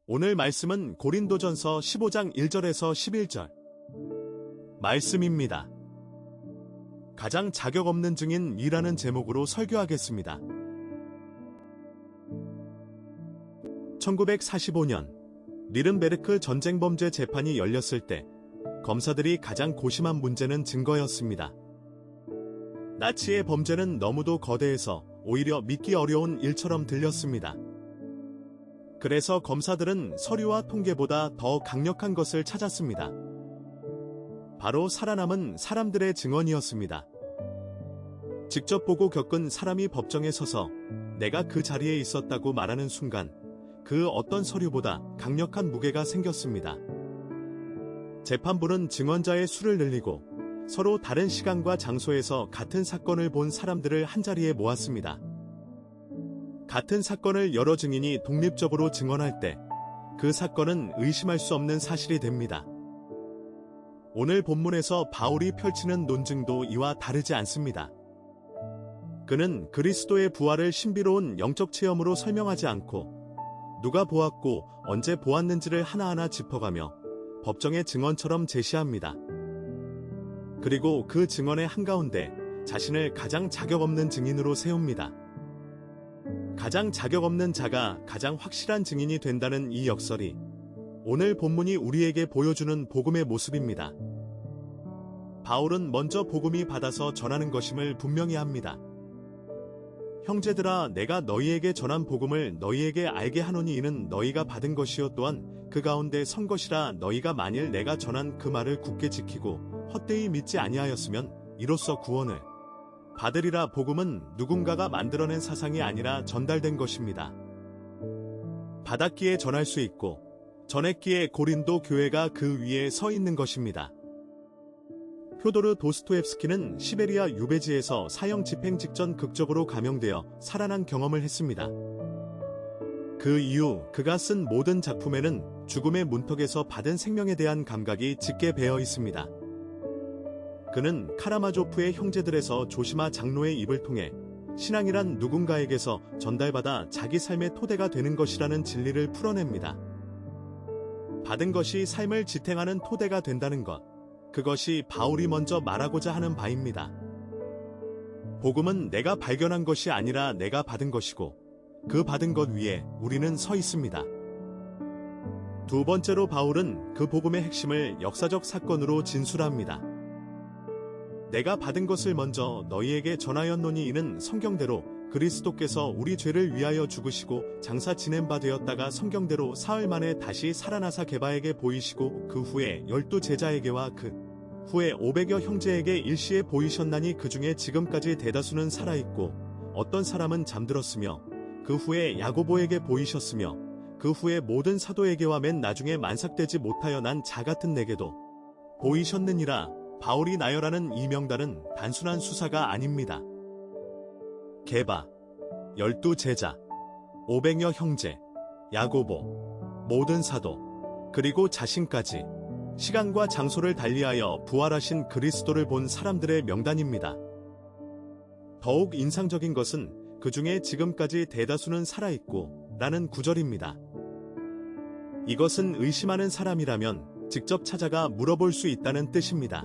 오늘 말씀은 고린도전서 15장 1절에서 11절 말씀입니다. 가장 자격 없는 증인이라는 제목으로 설교하겠습니다. 1945년 니른베르크 전쟁범죄 재판이 열렸을 때 검사들이 가장 고심한 문제는 증거였습니다. 나치의 범죄는 너무도 거대해서 오히려 믿기 어려운 일처럼 들렸습니다. 그래서 검사들은 서류와 통계보다 더 강력한 것을 찾았습니다. 바로 살아남은 사람들의 증언이었습니다. 직접 보고 겪은 사람이 법정에 서서 내가 그 자리에 있었다고 말하는 순간 그 어떤 서류보다 강력한 무게가 생겼습니다. 재판부는 증언자의 수를 늘리고 서로 다른 시간과 장소에서 같은 사건을 본 사람들을 한자리에 모았습니다. 같은 사건을 여러 증인이 독립적으로 증언할 때 그 사건은 의심할 수 없는 사실이 됩니다. 오늘 본문에서 바울이 펼치는 논증도 이와 다르지 않습니다. 그는 그리스도의 부활을 신비로운 영적 체험으로 설명하지 않고 누가 보았고 언제 보았는지를 하나하나 짚어가며 법정의 증언처럼 제시합니다. 그리고 그 증언의 한가운데 자신을 가장 자격 없는 증인으로 세웁니다. 가장 자격 없는 자가 가장 확실한 증인이 된다는 이 역설이 오늘 본문이 우리에게 보여주는 복음의 모습입니다. 바울은 먼저 복음이 받아서 전하는 것임을 분명히 합니다. 형제들아, 내가 너희에게 전한 복음을 너희에게 알게 하노니 이는 너희가 받은 것이요 또한 그 가운데 선 것이라. 너희가 만일 내가 전한 그 말을 굳게 지키고 헛되이 믿지 아니하였으면 이로써 구원을 받으리라. 복음은 누군가가 만들어낸 사상이 아니라 전달된 것입니다. 받았기에 전할 수 있고 전했기에 고린도 교회가 그 위에 서 있는 것입니다. 표도르 도스토옙스키는 시베리아 유배지에서 사형 집행 직전 극적으로 감형되어 살아난 경험을 했습니다. 그 이후 그가 쓴 모든 작품에는 죽음의 문턱에서 받은 생명에 대한 감각이 짙게 배어 있습니다. 그는 카라마조프의 형제들에서 조시마 장로의 입을 통해 신앙이란 누군가에게서 전달받아 자기 삶의 토대가 되는 것이라는 진리를 풀어냅니다. 받은 것이 삶을 지탱하는 토대가 된다는 것, 그것이 바울이 먼저 말하고자 하는 바입니다. 복음은 내가 발견한 것이 아니라 내가 받은 것이고 그 받은 것 위에 우리는 서 있습니다. 두 번째로 바울은 그 복음의 핵심을 역사적 사건으로 진술합니다. 내가 받은 것을 먼저 너희에게 전하였노니 이는 성경대로 그리스도께서 우리 죄를 위하여 죽으시고 장사 지낸 바 되었다가 성경대로 사흘 만에 다시 살아나사 게바에게 보이시고 그 후에 12 제자에게와 그 후에 500여 형제에게 일시에 보이셨나니 그 중에 지금까지 대다수는 살아있고 어떤 사람은 잠들었으며 그 후에 야고보에게 보이셨으며 그 후에 모든 사도에게와 맨 나중에 만삭되지 못하여 난 자 같은 내게도 보이셨느니라. 바울이 나열하는 이 명단은 단순한 수사가 아닙니다. 게바, 12 제자, 500여 형제, 야고보, 모든 사도, 그리고 자신까지 시간과 장소를 달리하여 부활하신 그리스도를 본 사람들의 명단입니다. 더욱 인상적인 것은 그 중에 지금까지 대다수는 살아있고 라는 구절입니다. 이것은 의심하는 사람이라면 직접 찾아가 물어볼 수 있다는 뜻입니다.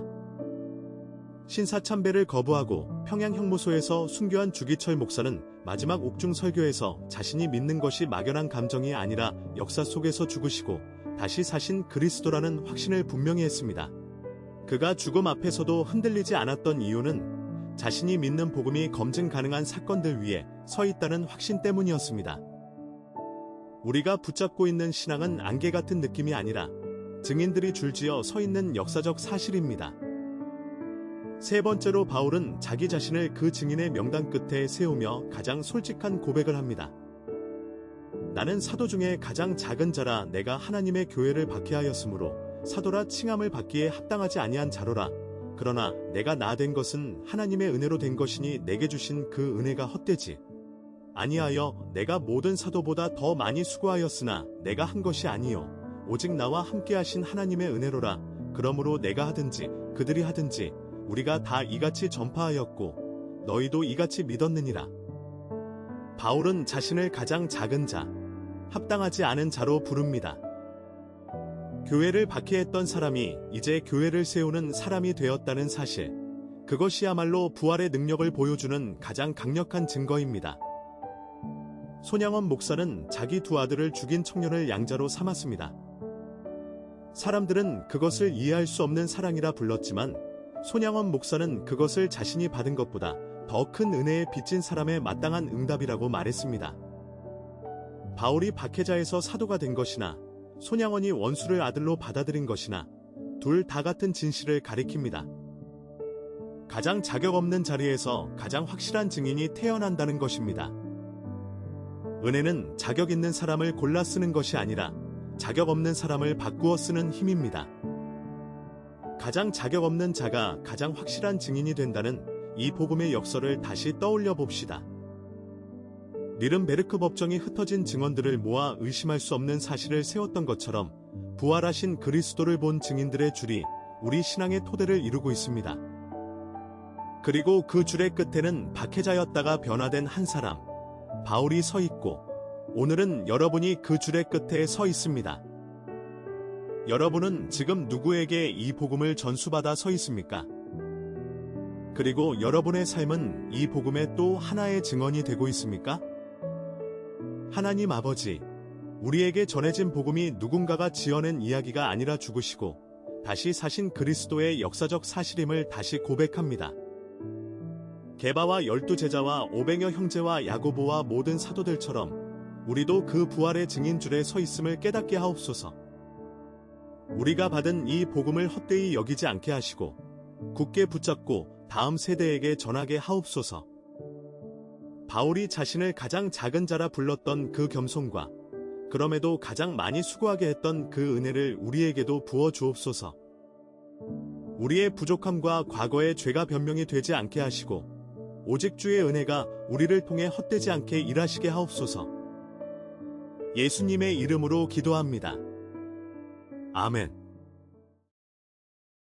신사참배를 거부하고 평양형무소에서 순교한 주기철 목사는 마지막 옥중 설교에서 자신이 믿는 것이 막연한 감정이 아니라 역사 속에서 죽으시고 다시 사신 그리스도라는 확신을 분명히 했습니다. 그가 죽음 앞에서도 흔들리지 않았던 이유는 자신이 믿는 복음이 검증 가능한 사건들 위에 서 있다는 확신 때문이었습니다. 우리가 붙잡고 있는 신앙은 안개 같은 느낌이 아니라 증인들이 줄지어 서 있는 역사적 사실입니다. 세 번째로 바울은 자기 자신을 그 증인의 명단 끝에 세우며 가장 솔직한 고백을 합니다. 나는 사도 중에 가장 작은 자라. 내가 하나님의 교회를 박해하였으므로 사도라 칭함을 받기에 합당하지 아니한 자로라. 그러나 내가 나 된 것은 하나님의 은혜로 된 것이니 내게 주신 그 은혜가 헛되지 아니하여 내가 모든 사도보다 더 많이 수고하였으나 내가 한 것이 아니요 오직 나와 함께 하신 하나님의 은혜로라. 그러므로 내가 하든지 그들이 하든지 우리가 다 이같이 전파하였고 너희도 이같이 믿었느니라. 바울은 자신을 가장 작은 자, 합당하지 않은 자로 부릅니다. 교회를 박해했던 사람이 이제 교회를 세우는 사람이 되었다는 사실, 그것이야말로 부활의 능력을 보여주는 가장 강력한 증거입니다. 손양원 목사는 자기 두 아들을 죽인 청년을 양자로 삼았습니다. 사람들은 그것을 이해할 수 없는 사랑이라 불렀지만 손양원 목사는 그것을 자신이 받은 것보다 더 큰 은혜에 빚진 사람의 마땅한 응답이라고 말했습니다. 바울이 박해자에서 사도가 된 것이나 손양원이 원수를 아들로 받아들인 것이나 둘 다 같은 진실을 가리킵니다. 가장 자격 없는 자리에서 가장 확실한 증인이 태어난다는 것입니다. 은혜는 자격 있는 사람을 골라 쓰는 것이 아니라 자격 없는 사람을 바꾸어 쓰는 힘입니다. 가장 자격 없는 자가 가장 확실한 증인이 된다는 이 복음의 역설을 다시 떠올려 봅시다. 니른베르크 법정이 흩어진 증언들을 모아 의심할 수 없는 사실을 세웠던 것처럼 부활하신 그리스도를 본 증인들의 줄이 우리 신앙의 토대를 이루고 있습니다. 그리고 그 줄의 끝에는 박해자였다가 변화된 한 사람, 바울이 서 있고 오늘은 여러분이 그 줄의 끝에 서 있습니다. 여러분은 지금 누구에게 이 복음을 전수받아 서 있습니까? 그리고 여러분의 삶은 이 복음의 또 하나의 증언이 되고 있습니까? 하나님 아버지, 우리에게 전해진 복음이 누군가가 지어낸 이야기가 아니라 죽으시고 다시 사신 그리스도의 역사적 사실임을 다시 고백합니다. 게바와 12제자와 오뱅여 형제와 야고보와 모든 사도들처럼 우리도 그 부활의 증인줄에 서 있음을 깨닫게 하옵소서. 우리가 받은 이 복음을 헛되이 여기지 않게 하시고 굳게 붙잡고 다음 세대에게 전하게 하옵소서. 바울이 자신을 가장 작은 자라 불렀던 그 겸손과 그럼에도 가장 많이 수고하게 했던 그 은혜를 우리에게도 부어 주옵소서. 우리의 부족함과 과거의 죄가 변명이 되지 않게 하시고 오직 주의 은혜가 우리를 통해 헛되지 않게 일하시게 하옵소서. 예수님의 이름으로 기도합니다. 아멘.